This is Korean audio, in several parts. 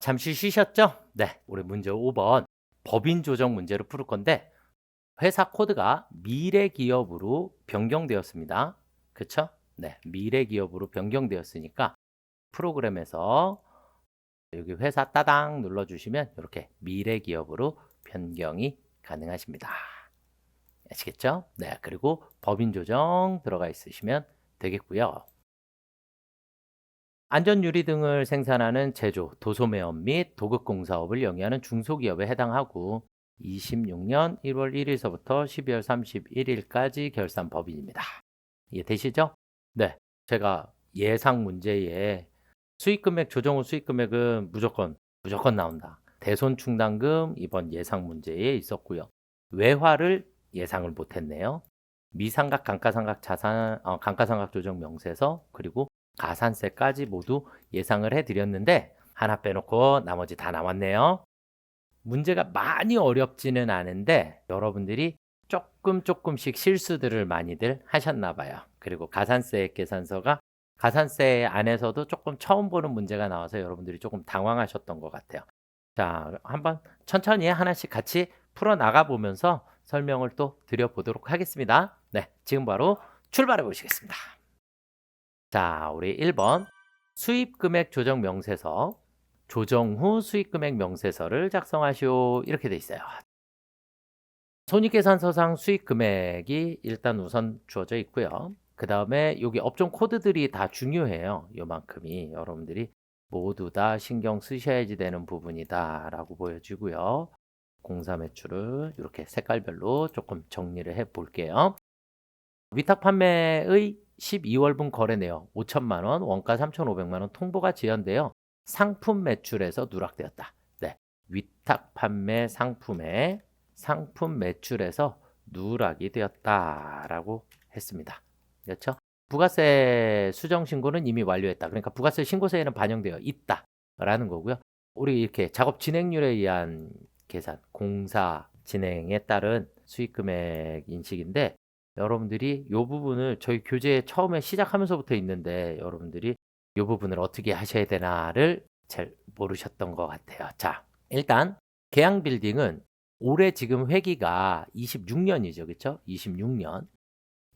잠시 쉬셨죠? 네, 우리 문제 5번 법인 조정 문제를 풀 건데 회사 코드가 미래 기업으로 변경되었습니다. 그쵸? 네, 미래 기업으로 변경되었으니까 프로그램에서 여기 회사 따당 눌러주시면 이렇게 미래 기업으로 변경이 가능하십니다. 아시겠죠? 네, 그리고 법인 조정 들어가 있으시면 되겠고요. 안전유리 등을 생산하는 제조, 도소매업 및 도급공사업을 영위하는 중소기업에 해당하고 26년 1월 1일서부터 12월 31일까지 결산 법인입니다. 이해되시죠? 네, 제가 예상 문제에 수익금액 조정 후 수익금액은 무조건 나온다. 대손충당금 이번 예상 문제에 있었고요. 외화를 예상을 못했네요. 미상각 감가상각 자산 감가상각 조정 명세서 그리고 가산세까지 모두 예상을 해드렸는데 하나 빼놓고 나머지 다 나왔네요. 문제가 많이 어렵지는 않은데 여러분들이 조금씩 실수들을 많이들 하셨나 봐요. 그리고 가산세 계산서가 가산세 안에서도 조금 처음 보는 문제가 나와서 여러분들이 조금 당황하셨던 것 같아요. 자, 한번 천천히 하나씩 같이 풀어 나가 보면서 설명을 또 드려보도록 하겠습니다. 네, 지금 바로 출발해 보시겠습니다. 자, 우리 1번 수입금액 조정 명세서 조정 후 수익금액 명세서를 작성하시오 이렇게 돼 있어요. 손익계산서상 수익금액이 일단 우선 주어져 있고요. 그 다음에 여기 업종 코드들이 다 중요해요. 요만큼이 여러분들이 모두 다 신경 쓰셔야지 되는 부분이다 라고 보여지고요. 공사 매출을 이렇게 색깔별로 조금 정리를 해 볼게요. 위탁 판매의 12월분 거래 내역 5천만 원, 원가 3,500만 원 통보가 지연되어 상품 매출에서 누락되었다. 네, 위탁 판매 상품의 상품 매출에서 누락이 되었다라고 했습니다. 그렇죠? 부가세 수정 신고는 이미 완료했다. 그러니까 부가세 신고서에는 반영되어 있다라는 거고요. 우리 이렇게 작업 진행률에 의한 계산, 공사 진행에 따른 수익 금액 인식인데 여러분들이 이 부분을 저희 교재 처음에 시작하면서부터 있는데 여러분들이 이 부분을 어떻게 하셔야 되나를 잘 모르셨던 것 같아요. 자, 일단 계양 빌딩은 올해 지금 회기가 26년이죠. 그렇죠? 26년.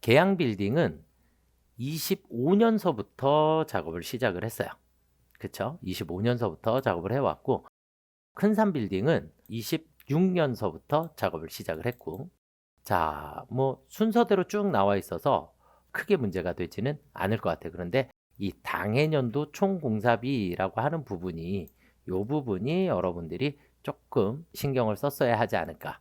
계양 빌딩은 25년서부터 작업을 시작을 했어요. 그렇죠? 25년서부터 작업을 해왔고 큰산 빌딩은 26년서부터 작업을 시작을 했고 자, 뭐 순서대로 쭉 나와 있어서 크게 문제가 되지는 않을 것 같아요. 그런데 이 당해년도 총공사비라고 하는 부분이 요 부분이 여러분들이 조금 신경을 썼어야 하지 않을까.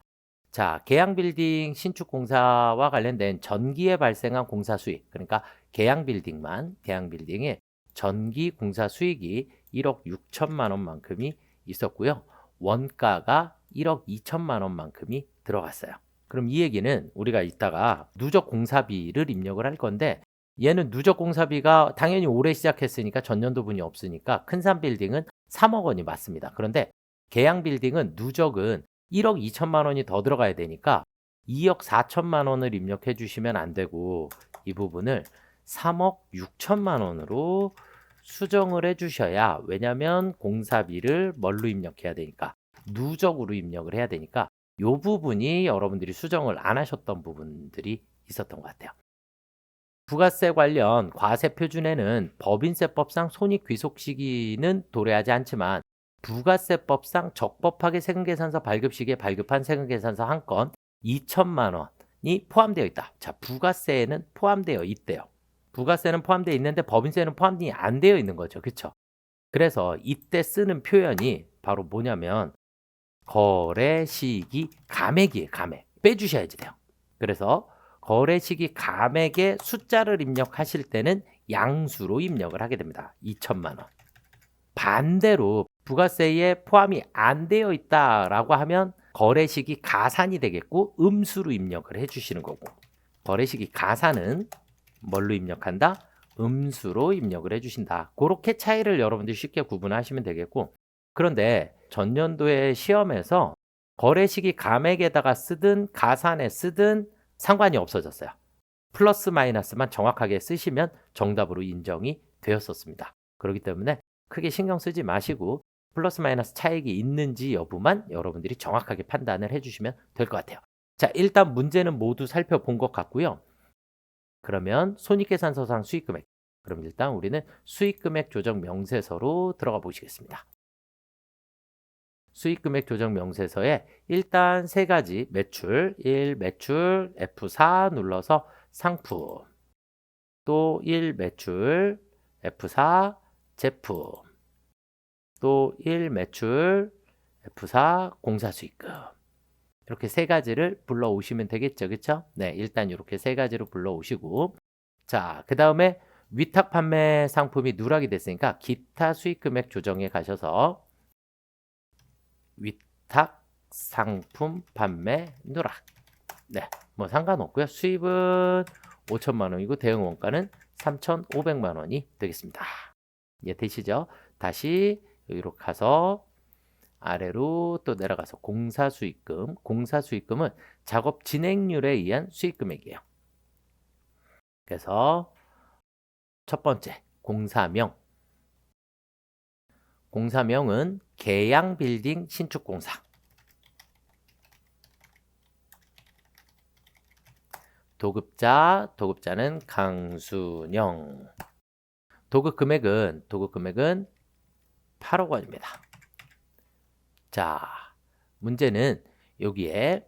자, 계양빌딩 신축 공사와 관련된 전기에 발생한 공사 수익, 그러니까 계양빌딩의 전기 공사 수익이 1억 6천만 원만큼이 있었고요. 원가가 1억 2천만 원만큼이 들어갔어요. 그럼 이 얘기는 우리가 이따가 누적 공사비를 입력을 할 건데 얘는 누적 공사비가 당연히 올해 시작했으니까 전년도분이 없으니까 큰산 빌딩은 3억 원이 맞습니다. 그런데 계양 빌딩은 누적은 1억 2천만 원이 더 들어가야 되니까 2억 4천만 원을 입력해 주시면 안 되고 이 부분을 3억 6천만 원으로 수정을 해 주셔야 왜냐면 공사비를 뭘로 입력해야 되니까 누적으로 입력을 해야 되니까 이 부분이 여러분들이 수정을 안 하셨던 부분들이 있었던 것 같아요. 부가세 관련 과세 표준에는 법인세법상 손익 귀속 시기는 도래하지 않지만 부가세법상 적법하게 세금계산서 발급 시기에 발급한 세금계산서 한 건 2천만 원이 포함되어 있다. 자, 부가세에는 포함되어 있대요. 부가세는 포함되어 있는데 법인세는 포함이 안 되어 있는 거죠. 그렇죠? 그래서 이때 쓰는 표현이 바로 뭐냐면 거래 시기 감액이에요. 감액. 빼주셔야지 돼요. 그래서 거래 시기 감액의 숫자를 입력하실 때는 양수로 입력을 하게 됩니다. 2천만 원. 반대로 부가세에 포함이 안 되어 있다라고 하면 거래 시기 가산이 되겠고 음수로 입력을 해주시는 거고 거래 시기 가산은 뭘로 입력한다? 음수로 입력을 해주신다. 그렇게 차이를 여러분들이 쉽게 구분하시면 되겠고 그런데 전년도의 시험에서 거래 시기 감액에다가 쓰든 가산에 쓰든 상관이 없어졌어요. 플러스 마이너스만 정확하게 쓰시면 정답으로 인정이 되었었습니다. 그렇기 때문에 크게 신경 쓰지 마시고 플러스 마이너스 차익이 있는지 여부만 여러분들이 정확하게 판단을 해주시면 될 것 같아요. 자, 일단 문제는 모두 살펴본 것 같고요. 그러면 손익계산서상 수익금액. 그럼 일단 우리는 수익금액 조정 명세서로 들어가 보시겠습니다. 수익금액 조정 명세서에 일단 세 가지 매출, 1 매출, F4 눌러서 상품, 또 1 매출, F4 제품, 또 1 매출, F4 공사수익금. 이렇게 세 가지를 불러오시면 되겠죠. 그쵸? 네, 일단 이렇게 세 가지로 불러오시고, 자, 그 다음에 위탁 판매 상품이 누락이 됐으니까 기타 수익금액 조정에 가셔서 위탁 상품 판매 누락. 네, 뭐 상관없고요. 수입은 5천만 원이고 대응 원가는 3,500만 원이 되겠습니다. 예, 되시죠? 다시 여기로 가서 아래로 또 내려가서 공사수익금. 공사수익금은 작업 진행률에 의한 수익금액이에요. 그래서 첫 번째 공사명. 공사명은 계양빌딩 신축공사. 도급자는 강순영. 도급 금액은 8억 원입니다. 자, 문제는 여기에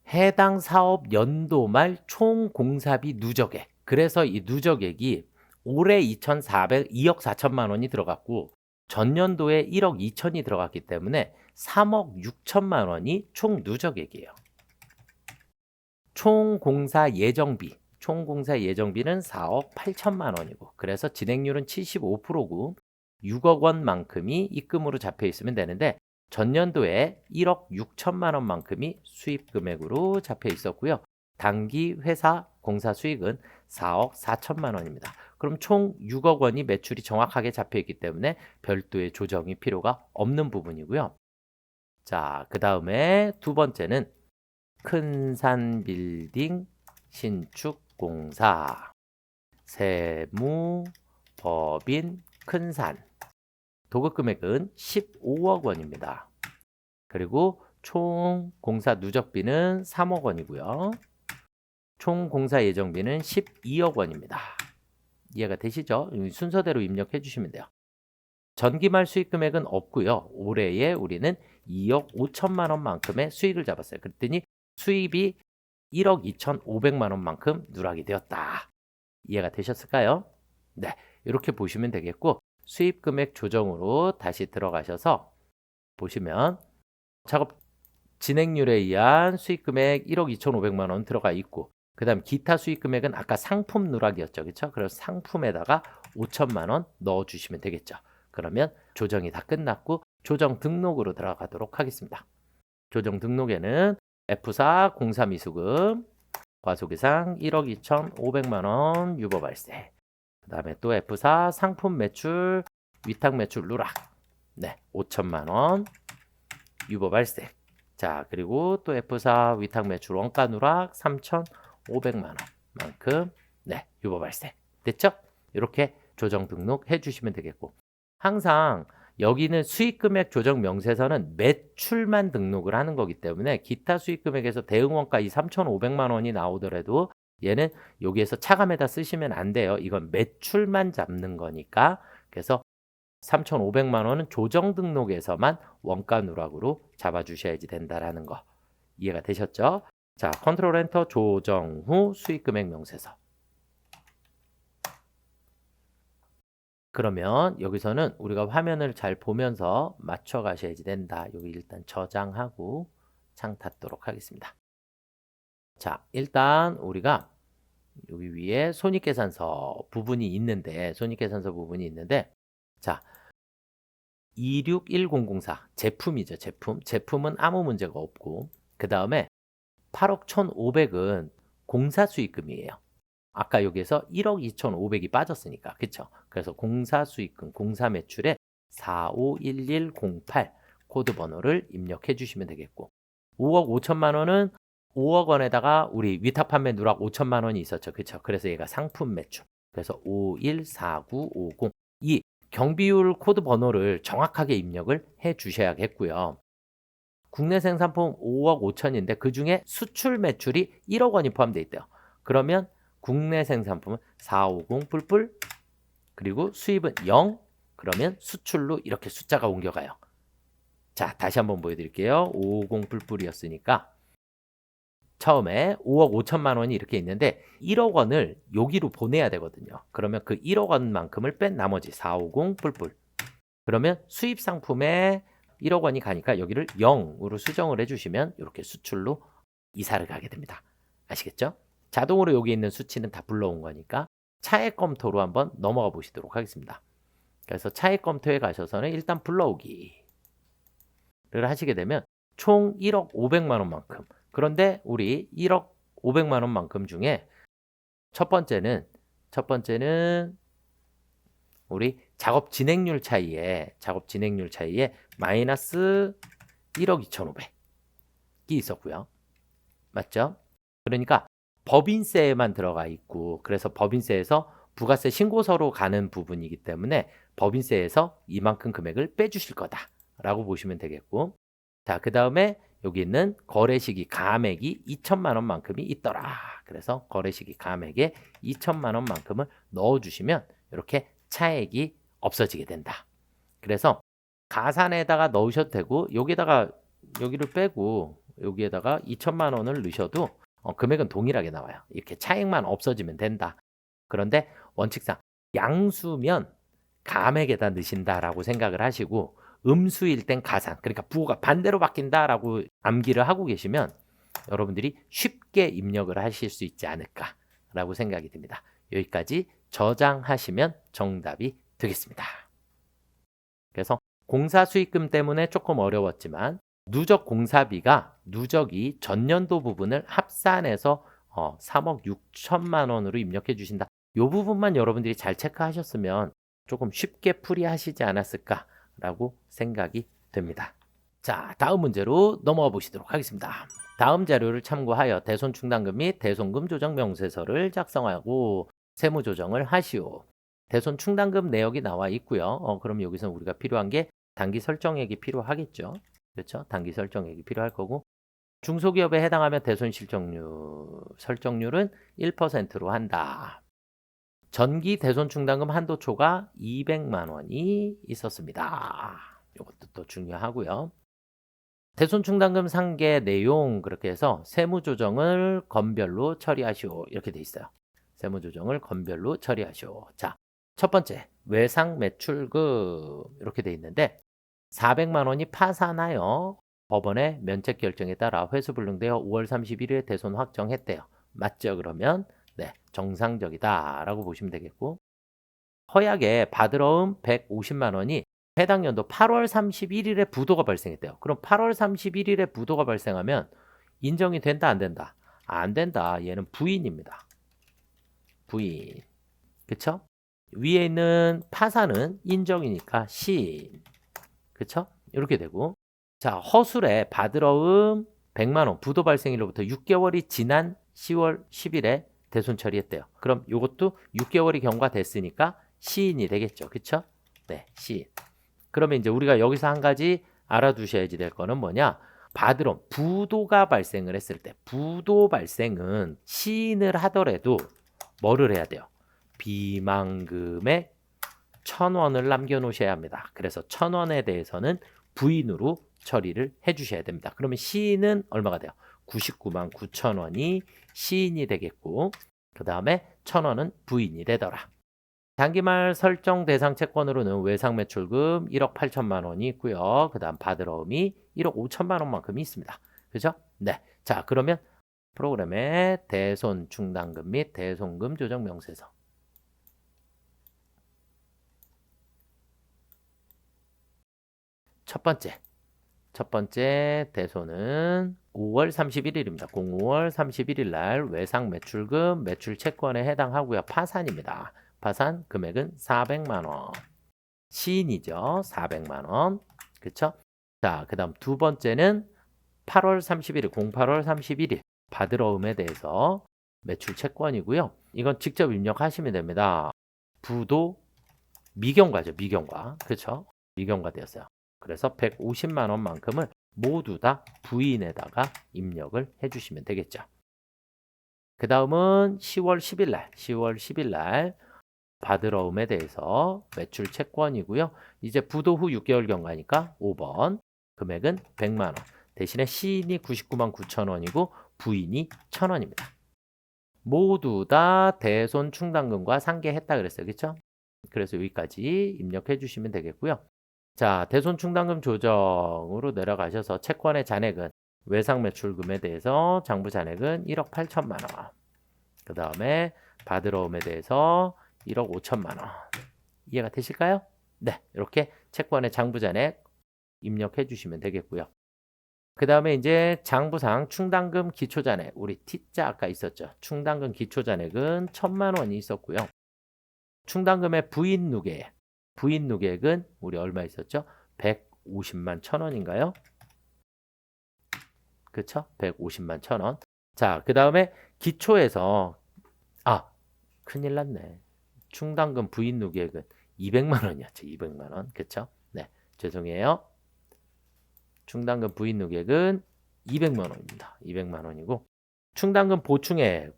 해당 사업 연도 말 총 공사비 누적액. 그래서 이 누적액이 올해 2억 4천만 원이 들어갔고 전년도에 1억 2천이 들어갔기 때문에 3억 6천만 원이 총 누적액이에요. 총 공사 예정비는 4억 8천만 원이고 그래서 진행률은 75%고 6억 원만큼이 입금으로 잡혀 있으면 되는데 전년도에 1억 6천만 원만큼이 수입 금액으로 잡혀 있었고요. 당기 회사 공사 수익은 4억 4천만 원입니다. 그럼 총 6억 원이 매출이 정확하게 잡혀 있기 때문에 별도의 조정이 필요가 없는 부분이고요. 자, 그 다음에 두 번째는 큰산빌딩 신축공사. 세무, 법인, 큰산. 도급 금액은 15억 원입니다. 그리고 총 공사 누적비는 3억 원이고요. 총 공사 예정비는 12억 원입니다. 이해가 되시죠? 순서대로 입력해 주시면 돼요. 전기말 수익 금액은 없고요. 올해에 우리는 2억 5천만 원만큼의 수익을 잡았어요. 그랬더니 수입이 1억 2,500만 원만큼 누락이 되었다. 이해가 되셨을까요? 네, 이렇게 보시면 되겠고 수입 금액 조정으로 다시 들어가셔서 보시면 작업 진행률에 의한 수익 금액 1억 2,500만 원 들어가 있고 그 다음 기타 수익 금액은 아까 상품 누락이었죠. 그렇죠? 그래서 상품에다가 5천만 원 넣어주시면 되겠죠. 그러면 조정이 다 끝났고 조정 등록으로 들어가도록 하겠습니다. 조정 등록에는 F4 공사 미수금 과소계상 1억 2,500만 원 유보 발생. 그 다음에 또 F4 상품 매출 위탁 매출 누락. 네, 5천만 원 유보 발생. 자, 그리고 또 F4 위탁 매출 원가 누락 3,500만 원만큼 네, 유보 발생. 됐죠? 이렇게 조정 등록해 주시면 되겠고 항상 여기는 수익금액 조정 명세서는 매출만 등록을 하는 거기 때문에 기타 수익금액에서 대응원가 이 3,500만 원이 나오더라도 얘는 여기에서 차감에다 쓰시면 안 돼요. 이건 매출만 잡는 거니까. 그래서 3,500만 원은 조정 등록에서만 원가 누락으로 잡아주셔야지 된다라는 거. 이해가 되셨죠? 자, 컨트롤 엔터 조정 후 수익금액 명세서. 그러면 여기서는 우리가 화면을 잘 보면서 맞춰 가셔야지 된다. 여기 일단 저장하고 창 닫도록 하겠습니다. 자, 일단 우리가 여기 위에 손익계산서 부분이 있는데 자, 261004 제품이죠. 제품은 아무 문제가 없고 그 다음에 8억 1,500은 공사수익금이에요. 아까 여기에서 1억 2,500이 빠졌으니까 그쵸? 그래서 공사수익금, 공사매출에 451108 코드 번호를 입력해 주시면 되겠고 5억 5천만 원은 5억 원에다가 우리 위탁 판매 누락 5천만 원이 있었죠. 그쵸? 그래서 얘가 상품 매출. 그래서 514950 이 경비율 코드 번호를 정확하게 입력을 해 주셔야겠고요. 국내 생산품 5억 5천인데 그중에 수출 매출이 1억 원이 포함되어 있대요. 그러면 국내 생산품은 450 뿔뿔 그리고 수입은 0 그러면 수출로 이렇게 숫자가 옮겨가요. 자, 다시 한번 보여드릴게요. 550 뿔뿔이었으니까 처음에 5억 5천만 원이 이렇게 있는데 1억 원을 여기로 보내야 되거든요. 그러면 그 1억 원만큼을 뺀 나머지 450 뿔뿔 그러면 수입 상품에 1억 원이 가니까 여기를 0으로 수정을 해주시면 이렇게 수출로 이사를 가게 됩니다. 아시겠죠? 자동으로 여기 있는 수치는 다 불러온 거니까 차액 검토로 한번 넘어가 보시도록 하겠습니다. 그래서 차액 검토에 가셔서는 일단 불러오기를 하시게 되면 총 1억 500만 원만큼 그런데 우리 1억 500만 원만큼 중에 첫 번째는 우리 작업 진행률 차이에 마이너스 1억 2,500이 있었고요. 맞죠? 그러니까 법인세에만 들어가 있고 그래서 법인세에서 부가세 신고서로 가는 부분이기 때문에 법인세에서 이만큼 금액을 빼주실 거다라고 보시면 되겠고 자, 그 다음에 여기 있는 거래시기 가액이 2천만 원만큼이 있더라. 그래서 거래시기 가액에 2천만 원만큼을 넣어주시면 이렇게 차액이 없어지게 된다. 그래서 가산에다가 넣으셔도 되고 여기를 빼고 여기에다가 2천만 원을 넣으셔도 금액은 동일하게 나와요. 이렇게 차액만 없어지면 된다. 그런데 원칙상 양수면 감액에다 넣으신다라고 생각을 하시고 음수일 땐 가산, 그러니까 부호가 반대로 바뀐다라고 암기를 하고 계시면 여러분들이 쉽게 입력을 하실 수 있지 않을까라고 생각이 듭니다. 여기까지 저장하시면 정답이 되겠습니다. 그래서 공사 수익금 때문에 조금 어려웠지만 누적 공사비가 누적이 전년도 부분을 합산해서 3억 6천만 원으로 입력해 주신다. 이 부분만 여러분들이 잘 체크하셨으면 조금 쉽게 풀이하시지 않았을까라고 생각이 됩니다. 자, 다음 문제로 넘어가 보시도록 하겠습니다. 다음 자료를 참고하여 대손충당금 및 대손금 조정 명세서를 작성하고 세무 조정을 하시오. 대손충당금 내역이 나와 있고요. 그럼 여기서 우리가 필요한 게 단기 설정액이 필요하겠죠. 그렇죠? 단기 설정액이 필요할 거고 중소기업에 해당하면 대손 설정률은 1%로 한다. 전기 대손충당금 한도초가 200만 원이 있었습니다. 이것도 또 중요하고요. 대손충당금 상계 내용 그렇게 해서 세무조정을 건별로 처리하시오. 이렇게 돼 있어요. 세무조정을 건별로 처리하시오. 자, 첫 번째 외상 매출금 이렇게 돼 있는데 400만 원이 파산하여 법원의 면책 결정에 따라 회수불능되어 5월 31일에 대손 확정했대요. 맞죠? 그러면 네, 정상적이다 라고 보시면 되겠고 허약에 받으러온 150만 원이 해당 연도 8월 31일에 부도가 발생했대요. 그럼 8월 31일에 부도가 발생하면 인정이 된다 안 된다? 안 된다. 얘는 부인입니다. 부인. 그쵸? 위에 있는 파산은 인정이니까 신. 그쵸? 이렇게 되고 자, 허술에 받으러온 100만 원 부도 발생일로부터 6개월이 지난 10월 10일에 대손 처리했대요. 그럼 이것도 6개월이 경과됐으니까 시인이 되겠죠. 그쵸? 네, 시인. 그러면 이제 우리가 여기서 한 가지 알아두셔야지 될 거는 뭐냐? 받으러 부도가 발생을 했을 때 부도 발생은 시인을 하더라도 뭐를 해야 돼요? 비만금액 1,000원을 남겨놓으셔야 합니다. 그래서 1,000원에 대해서는 부인으로 처리를 해주셔야 됩니다. 그러면 시인은 얼마가 돼요? 99만 9천 원이 시인이 되겠고 그 다음에 1,000원은 부인이 되더라. 단기말 설정 대상 채권으로는 외상 매출금 1억 8천만 원이 있고요. 그 다음 받으러움이 1억 5천만 원만큼이 있습니다. 그죠? 네. 자, 그러면 프로그램의 대손 충당금 및 대손금 조정 명세서. 첫 번째 대손은 5월 31일입니다. 05월 31일 날 외상 매출금 매출 채권에 해당하고요. 파산입니다. 파산 금액은 400만 원. 시인이죠. 400만 원. 그쵸? 자, 그 다음 두 번째는 8월 31일, 08월 31일 받으러움에 대해서 매출 채권이고요. 이건 직접 입력하시면 됩니다. 부도 미경과죠. 미경과. 그렇죠? 미경과 되었어요. 그래서 150만 원만큼을 모두 다 부인에다가 입력을 해주시면 되겠죠. 그 다음은 10월 10일 날, 10월 10일 날 받으러움에 대해서 매출 채권이고요. 이제 부도 후 6개월 경과니까 5번 금액은 100만 원. 대신에 시인이 99만 9천 원이고 부인이 1,000원입니다. 모두 다 대손 충당금과 상계했다 그랬어요. 그렇죠? 그래서 여기까지 입력해 주시면 되겠고요. 자, 대손 충당금 조정으로 내려가셔서 채권의 잔액은 외상 매출금에 대해서 장부 잔액은 1억 8천만 원. 그 다음에 받으러움에 대해서 1억 5천만 원. 이해가 되실까요? 네, 이렇게 채권의 장부 잔액 입력해 주시면 되겠고요. 그 다음에 이제 장부상 충당금 기초잔액, 우리 T자 아까 있었죠. 충당금 기초잔액은 1,000만 원이 있었고요. 충당금의 부인 누계액은 우리 얼마 있었죠? 150만 1,000원인가요? 그쵸? 150만 1,000원. 자, 그 다음에 기초에서 큰일 났네. 충당금 부인 누계액은 200만 원이었죠. 200만 원. 그쵸? 네, 죄송해요. 충당금 부인 누계액은 200만 원입니다. 200만 원이고 충당금 보충액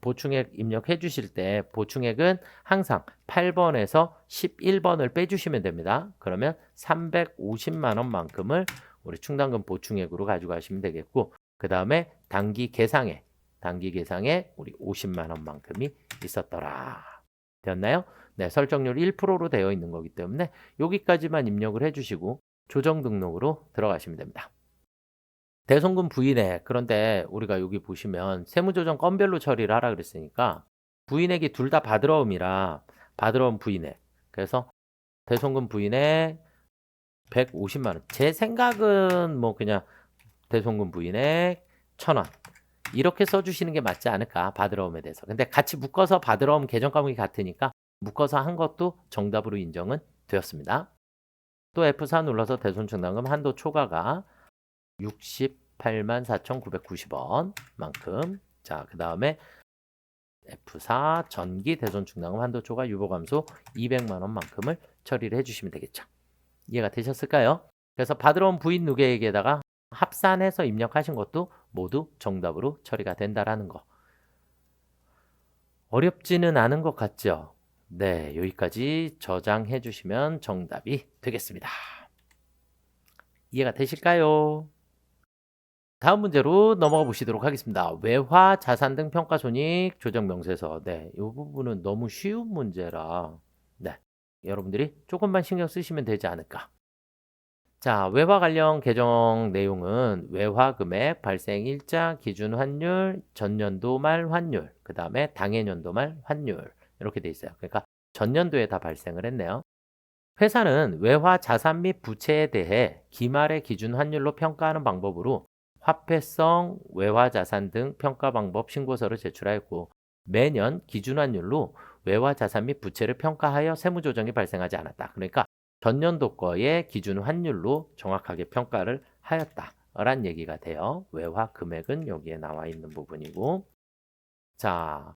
입력해 주실 때 보충액은 항상 8번에서 11번을 빼주시면 됩니다. 그러면 350만 원만큼을 우리 충당금 보충액으로 가져가시면 되겠고 그 다음에 단기 계상액 우리 50만 원만큼이 있었더라. 되었나요? 네, 설정률 1%로 되어 있는 거기 때문에 여기까지만 입력을 해주시고 조정 등록으로 들어가시면 됩니다. 대손금 부인액, 그런데 우리가 여기 보시면 세무조정 건별로 처리를 하라 그랬으니까 부인액이 둘 다 받으러움이라 받으러움 부인액, 그래서 대손금 부인액 150만 원. 제 생각은 뭐 그냥 대손금 부인액 1,000원 이렇게 써주시는 게 맞지 않을까, 받으러움에 대해서. 근데 같이 묶어서 받으러움 계정 과목이 같으니까 묶어서 한 것도 정답으로 인정은 되었습니다. 또 F4 눌러서 대손 충당금 한도 초과가 68만 4,990원만큼. 자, 그 다음에 F4 전기 대손 충당금 한도 초과 유보 감소 200만 원만큼을 처리를 해주시면 되겠죠. 이해가 되셨을까요? 그래서 받으러 온 부인 누계액에다가 합산해서 입력하신 것도 모두 정답으로 처리가 된다라는 거. 어렵지는 않은 것 같죠? 네, 여기까지 저장해 주시면 정답이 되겠습니다. 이해가 되실까요? 다음 문제로 넘어가 보시도록 하겠습니다. 외화, 자산 등 평가 손익 조정 명세서. 네, 이 부분은 너무 쉬운 문제라 네, 여러분들이 조금만 신경 쓰시면 되지 않을까. 자, 외화 관련 개정 내용은 외화 금액, 발생 일자, 기준 환율, 전년도 말 환율, 그 다음에 당해년도 말 환율 이렇게 돼 있어요. 그러니까 전년도에 다 발생을 했네요. 회사는 외화 자산 및 부채에 대해 기말의 기준 환율로 평가하는 방법으로 화폐성 외화 자산 등 평가 방법 신고서를 제출하였고 매년 기준 환율로 외화 자산 및 부채를 평가하여 세무 조정이 발생하지 않았다. 그러니까 전년도 거의 기준 환율로 정확하게 평가를 하였다라는 얘기가 돼요. 외화 금액은 여기에 나와 있는 부분이고, 자,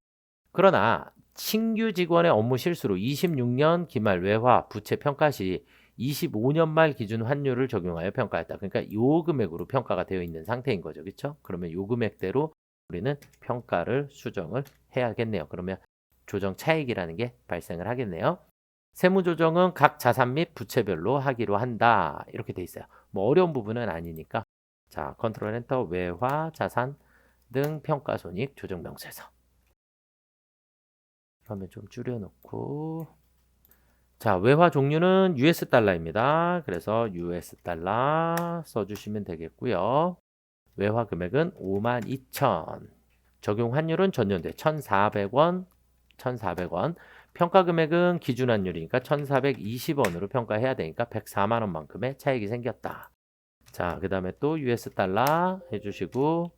그러나 신규 직원의 업무 실수로 26년 기말 외화 부채 평가 시 25년 말 기준 환율을 적용하여 평가했다. 그러니까 요 금액으로 평가가 되어 있는 상태인 거죠. 그렇죠? 그러면 요 금액대로 우리는 평가를 수정을 해야겠네요. 그러면 조정 차익이라는 게 발생을 하겠네요. 세무조정은 각 자산 및 부채별로 하기로 한다. 이렇게 돼 있어요. 뭐 어려운 부분은 아니니까. 자, 컨트롤 엔터 외화 자산 등 평가 손익 조정 명세서. 그러면 좀 줄여놓고, 자, 외화 종류는 US 달러입니다. 그래서 US 달러 써주시면 되겠고요. 외화 금액은 52,000. 적용 환율은 전년도에 1,400원, 1,400원. 평가 금액은 기준 환율이니까 1,420원으로 평가해야 되니까 104만 원만큼의 차익이 생겼다. 자, 그 다음에 또 US 달러 해주시고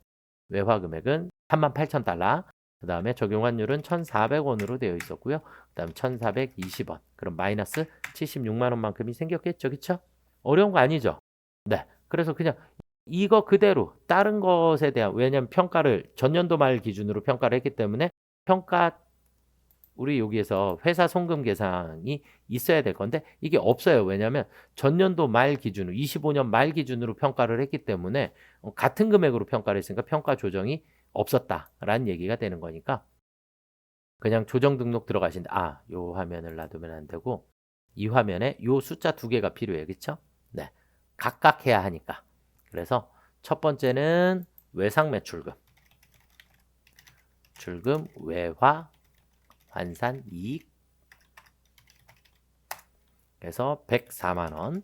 외화 금액은 38,000달러. 그 다음에 적용 환율은 1,400원으로 되어 있었고요. 그 다음 1,420원. 그럼 마이너스 76만 원만큼이 생겼겠죠. 그쵸? 어려운 거 아니죠? 네. 그래서 그냥 이거 그대로 다른 것에 대한, 왜냐면 평가를 전년도 말 기준으로 평가를 했기 때문에 평가 우리 여기에서 회사 송금 계상이 있어야 될 건데 이게 없어요. 왜냐하면 전년도 말 기준으로 25년 말 기준으로 평가를 했기 때문에 같은 금액으로 평가를 했으니까 평가 조정이 없었다라는 얘기가 되는 거니까 그냥 조정 등록 들어가신다. 요 화면을 놔두면 안 되고 이 화면에 요 숫자 두 개가 필요해요. 그렇죠? 네. 각각 해야 하니까. 그래서 첫 번째는 외상 매출금. 출금, 외화, 환산, 이익. 그래서 104만 원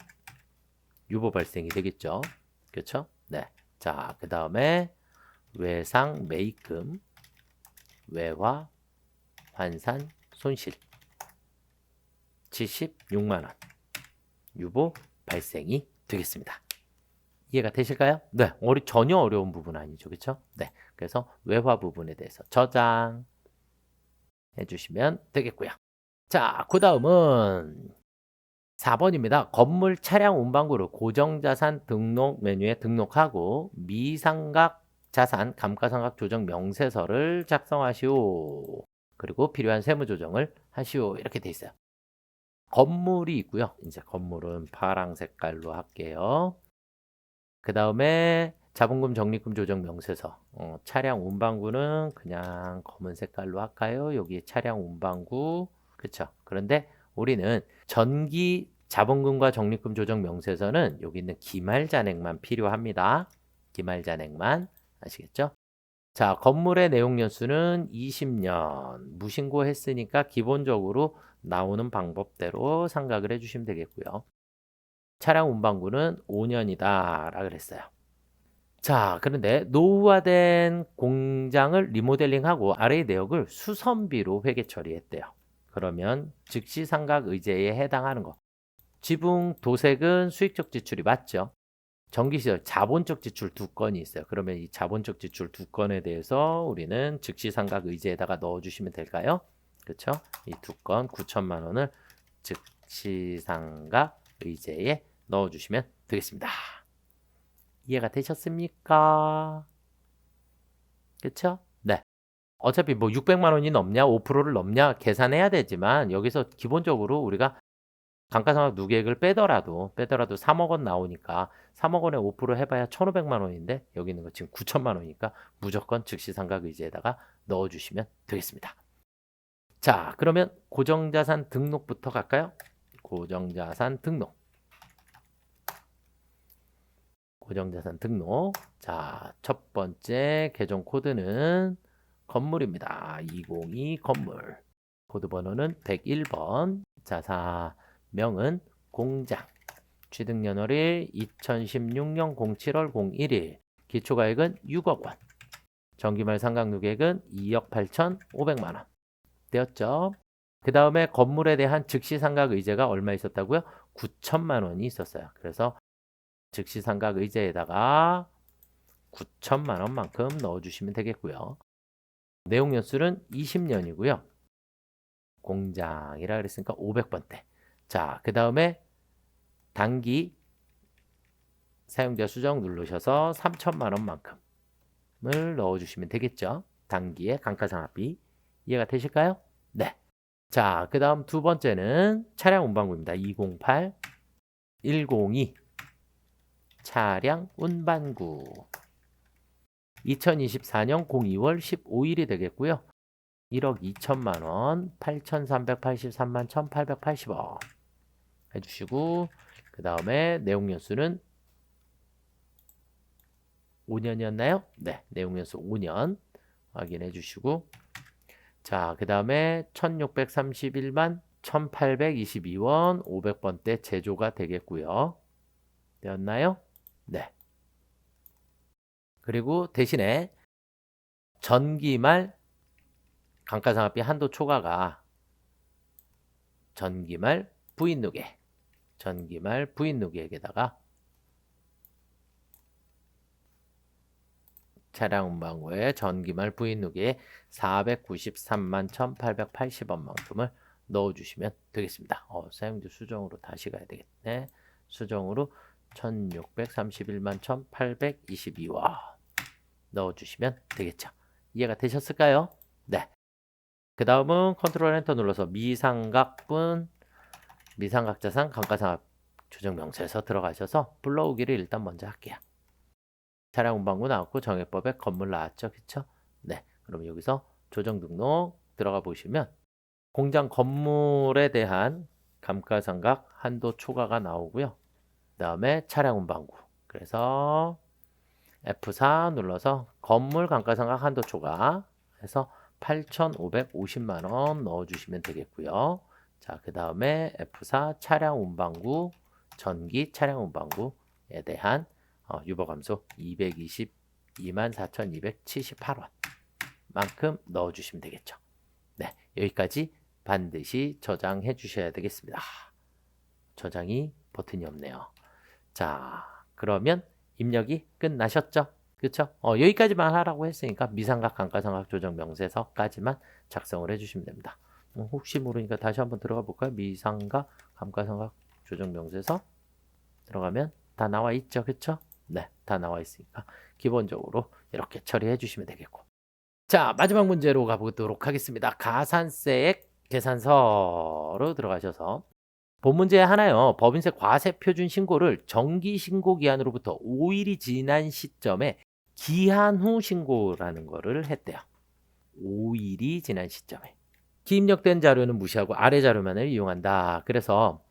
유보 발생이 되겠죠. 그렇죠? 네. 자, 그다음에 외상 매입금, 외화, 환산, 손실 76만 원 유보 발생이 되겠습니다. 이해가 되실까요? 네. 전혀 어려운 부분 아니죠. 그렇죠? 네. 그래서 외화 부분에 대해서 저장 해주시면 되겠고요. 자, 그 다음은 4번입니다. 건물 차량 운반구를 고정자산 등록 메뉴에 등록하고 미상각 자산 감가상각 조정 명세서를 작성하시오. 그리고 필요한 세무 조정을 하시오. 이렇게 돼 있어요. 건물이 있고요. 이제 건물은 파랑 색깔로 할게요. 그 다음에 자본금 적립금 조정 명세서 차량 운반구는 그냥 검은 색깔로 할까요? 여기 차량 운반구 그쵸? 그런데 우리는 전기 자본금과 적립금 조정 명세서는 여기 있는 기말 잔액만 필요합니다. 기말 잔액만 아시겠죠? 자, 건물의 내용 연수는 20년 무신고 했으니까 기본적으로 나오는 방법대로 상각을 해주시면 되겠고요. 차량 운반구는 5년이다 라 그랬어요. 자, 그런데 노후화된 공장을 리모델링하고 아래의 내역을 수선비로 회계 처리했대요. 그러면 즉시 상각 의제에 해당하는 거. 지붕 도색은 수익적 지출이 맞죠? 전기시설 자본적 지출 두 건이 있어요. 그러면 이 자본적 지출 두 건에 대해서 우리는 즉시 상각 의제에다가 넣어주시면 될까요? 그렇죠? 이 두 건 9천만 원을 즉시 상각 의제에 넣어주시면 되겠습니다. 이해가 되셨습니까? 그쵸? 네. 어차피 뭐 600만 원이 넘냐, 5%를 넘냐 계산해야 되지만 여기서 기본적으로 우리가 감가상각 누계액을 빼더라도 3억 원 나오니까 3억 원에 5% 해봐야 1,500만 원인데 여기 있는 거 지금 9천만 원이니까 무조건 즉시 상각 의제에다가 넣어주시면 되겠습니다. 자, 그러면 고정자산 등록부터 갈까요? 고정자산 등록. 고정자산 등록. 자, 첫 번째 계정 코드는 건물입니다. 202 건물. 코드 번호는 101번. 자사명은 공장. 취득연월일 2016년 07월 01일. 기초가액은 6억 원. 정기말 상각누계액은 2억 8,500만 원. 되었죠? 그 다음에 건물에 대한 즉시 상각 의제가 얼마 있었다고요? 9천만 원이 있었어요. 그래서 즉시 상각 의제에다가 9천만 원만큼 넣어주시면 되겠고요. 내용 연수는 20년이고요. 공장이라 그랬으니까 500번대. 자, 그 다음에 단기 사용자 수정 누르셔서 3천만 원만큼을 넣어주시면 되겠죠. 단기의 감가상각비. 이해가 되실까요? 네. 자, 그 다음 두 번째는 차량 운반구입니다. 208, 102 차량 운반구 2024년 02월 15일이 되겠고요. 1억 2천만 원, 8,383만 1,880원 해주시고 그 다음에 내용 연수는 5년이었나요? 네, 내용 연수 5년 확인해 주시고 자, 그 다음에 1,631만 1,822원 500번대 제조가 되겠고요. 되었나요? 네. 그리고 대신에 전기말 감가상각비 한도 초과가 전기말 부인누계 전기말 부인누계에다가 차량 운반구에 전기말 부인누계에 493만 1,880원만큼을 넣어주시면 되겠습니다. 사용자 수정으로 다시 가야 되겠네. 수정으로 1,631만 1,822원 넣어주시면 되겠죠. 이해가 되셨을까요? 네. 그 다음은 컨트롤 엔터 눌러서 미상각분, 미상각자산, 감가상각 조정명세서 들어가셔서 불러오기를 일단 먼저 할게요. 차량 운반구 나왔고 정액법에 건물 나왔죠. 그쵸? 네. 그럼 여기서 조정 등록 들어가 보시면 공장 건물에 대한 감가상각 한도 초과가 나오고요. 그 다음에 차량 운반구. 그래서 F4 눌러서 건물 감가상각 한도 초과 해서 8,550만 원 넣어주시면 되겠고요. 자, 그 다음에 F4 차량 운반구 전기 차량 운반구에 대한 유보감소 222만 4,278원 만큼 넣어주시면 되겠죠. 네, 여기까지 반드시 저장해 주셔야 되겠습니다. 저장이 버튼이 없네요. 자, 그러면 입력이 끝나셨죠? 그쵸? 여기까지만 하라고 했으니까 미상각 감가상각 조정 명세서까지만 작성을 해주시면 됩니다. 혹시 모르니까 다시 한번 들어가 볼까요? 미상각 감가상각 조정 명세서 들어가면 다 나와 있죠? 그쵸? 네, 다 나와 있으니까 기본적으로 이렇게 처리해 주시면 되겠고. 자, 마지막 문제로 가보도록 하겠습니다. 가산세액 계산서로 들어가셔서 본 문제 하나요. 법인세 과세 표준 신고를 정기 신고 기한으로부터 5일이 지난 시점에 기한 후 신고라는 거를 했대요. 5일이 지난 시점에. 기입력된 자료는 무시하고 아래 자료만을 이용한다. 그래서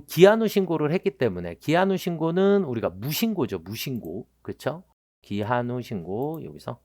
기한 후 신고를 했기 때문에 기한 후 신고는 우리가 무신고죠. 무신고. 그렇죠? 기한 후 신고 여기서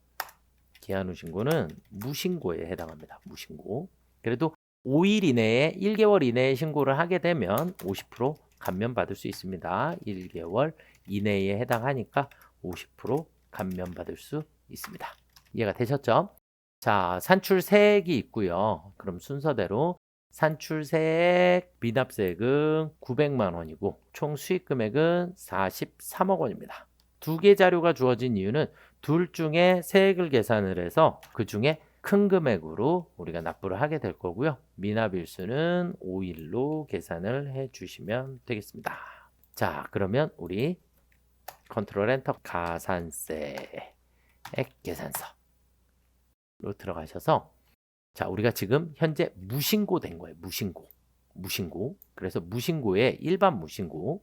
기한 후 신고는 무신고에 해당합니다. 무신고. 그래도 5일 이내에 1개월 이내에 신고를 하게 되면 50% 감면받을 수 있습니다. 1개월 이내에 해당하니까 50% 감면받을 수 있습니다. 이해가 되셨죠? 자, 산출세액이 있고요. 그럼 순서대로 산출세액, 미납세액은 900만 원이고 총 수익금액은 43억 원입니다. 두 개 자료가 주어진 이유는 둘 중에 세액을 계산을 해서 그 중에 큰 금액으로 우리가 납부를 하게 될 거고요. 미납일수는 5일로 계산을 해 주시면 되겠습니다. 자, 그러면 우리 컨트롤 엔터 가산세액 계산서로 들어가셔서 자, 우리가 지금 현재 무신고 된 거예요. 무신고. 그래서 무신고에 일반 무신고.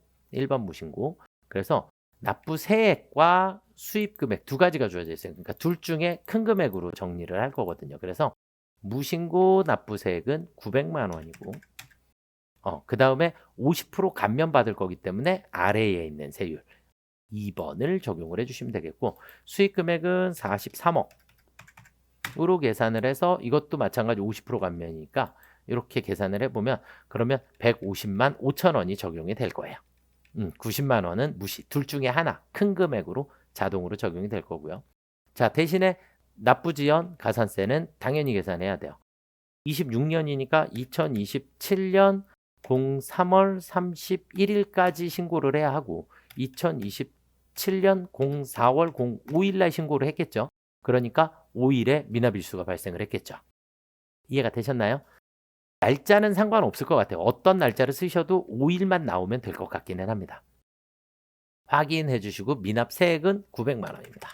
그래서 납부 세액과 수입 금액 두 가지가 주어져 있어요. 그러니까 둘 중에 큰 금액으로 정리를 할 거거든요. 그래서 무신고 납부 세액은 900만 원이고 그 다음에 50% 감면 받을 거기 때문에 아래에 있는 세율 2번을 적용을 해주시면 되겠고 수익 금액은 43억으로 계산을 해서 이것도 마찬가지 50% 감면이니까 이렇게 계산을 해보면 그러면 150만 5천 원이 적용이 될 거예요. 90만 원은 무시. 둘 중에 하나 큰 금액으로 자동으로 적용이 될 거고요. 자, 대신에 납부지연 가산세는 당연히 계산해야 돼요. 26년이니까 2027년 03월 31일까지 신고를 해야 하고 2027년 04월 05일 날 신고를 했겠죠. 그러니까 5일에 미납일수가 발생을 했겠죠. 이해가 되셨나요? 날짜는 상관없을 것 같아요. 어떤 날짜를 쓰셔도 5일만 나오면 될 것 같기는 합니다. 확인해 주시고 미납 세액은 900만 원입니다.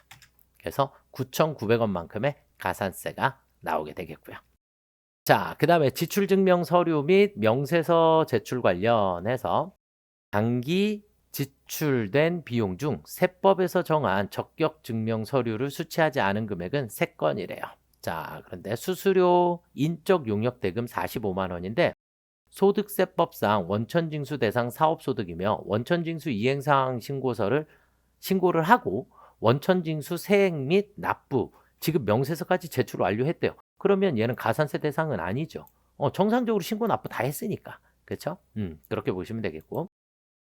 그래서 9,900원만큼의 가산세가 나오게 되겠고요. 자, 그 다음에 지출증명 서류 및 명세서 제출 관련해서 당기 지출된 비용 중 세법에서 정한 적격 증명 서류를 수취하지 않은 금액은 3건이래요. 자, 그런데 수수료 인적 용역 대금 45만 원인데 소득세법상 원천징수 대상 사업소득이며 원천징수 이행사항 신고를 하고 원천징수 세액 및 납부, 지급 명세서까지 제출 완료했대요. 그러면 얘는 가산세 대상은 아니죠. 정상적으로 신고 납부 다 했으니까. 그렇죠? 그렇게 보시면 되겠고.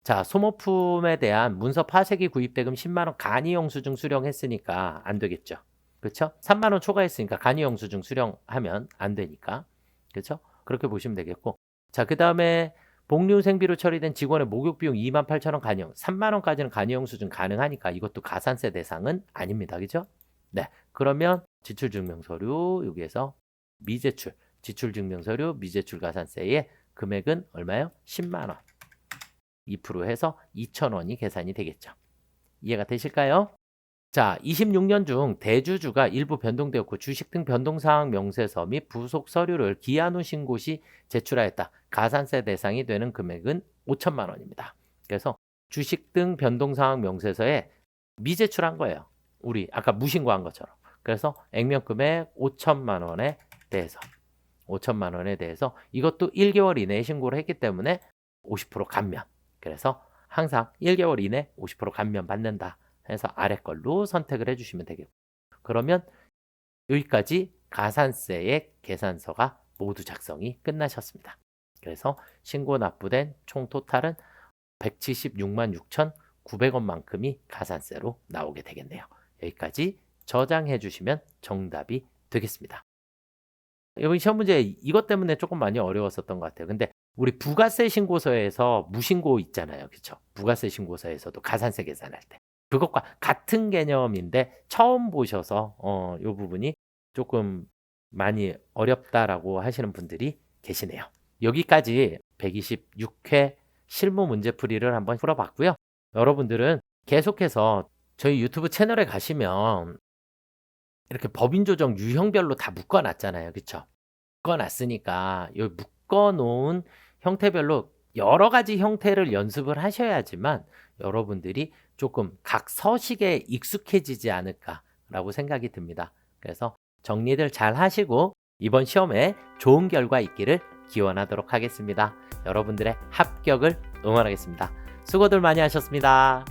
자, 소모품에 대한 문서 파쇄기 구입대금 10만 원 간이 영수증 수령했으니까 안 되겠죠. 그렇죠? 3만 원 초과했으니까 간이 영수증 수령하면 안 되니까. 그렇죠? 그렇게 보시면 되겠고. 자, 그다음에 복류 생비로 처리된 직원의 목욕 비용 28,000원 간이영. 3만 원까지는 간이 영수증 가능하니까 이것도 가산세 대상은 아닙니다. 그죠? 네. 그러면 지출 증명 서류 여기에서 미제출, 지출 증명 서류 미제출 가산세의 금액은 얼마예요? 10만 원. 2% 해서 2,000원이 계산이 되겠죠. 이해가 되실까요? 자, 26년 중 대주주가 일부 변동되었고 주식 등 변동사항 명세서 및 부속 서류를 기한 후 신고 시 제출하였다. 가산세 대상이 되는 금액은 5천만 원입니다. 그래서 주식 등 변동사항 명세서에 미제출한 거예요. 우리 아까 무신고한 것처럼. 그래서 액면금액 5천만 원에 대해서 5천만 원에 대해서 이것도 1개월 이내에 신고를 했기 때문에 50% 감면. 그래서 항상 1개월 이내 50% 감면 받는다 해서 아래 걸로 선택을 해주시면 되겠고, 그러면 여기까지 가산세의 계산서가 모두 작성이 끝나셨습니다. 그래서 신고 납부된 총 토탈은 176만 6,900원만큼이 가산세로 나오게 되겠네요. 여기까지 저장해 주시면 정답이 되겠습니다. 이번 시험 문제 이것 때문에 조금 많이 어려웠었던 것 같아요. 근데 우리 부가세 신고서에서 무신고 있잖아요. 그렇죠? 부가세 신고서에서도 가산세 계산할 때 그것과 같은 개념인데 처음 보셔서 이 부분이 조금 많이 어렵다라고 하시는 분들이 계시네요. 여기까지 126회 실무 문제풀이를 한번 풀어봤고요. 여러분들은 계속해서 저희 유튜브 채널에 가시면 이렇게 법인조정 유형별로 다 묶어놨잖아요. 그쵸? 묶어놨으니까 여기 묶어놓은 형태별로 여러 가지 형태를 연습을 하셔야지만 여러분들이 조금 각 서식에 익숙해지지 않을까라고 생각이 듭니다. 그래서 정리들 잘 하시고 이번 시험에 좋은 결과 있기를 기원하도록 하겠습니다. 여러분들의 합격을 응원하겠습니다. 수고들 많이 하셨습니다.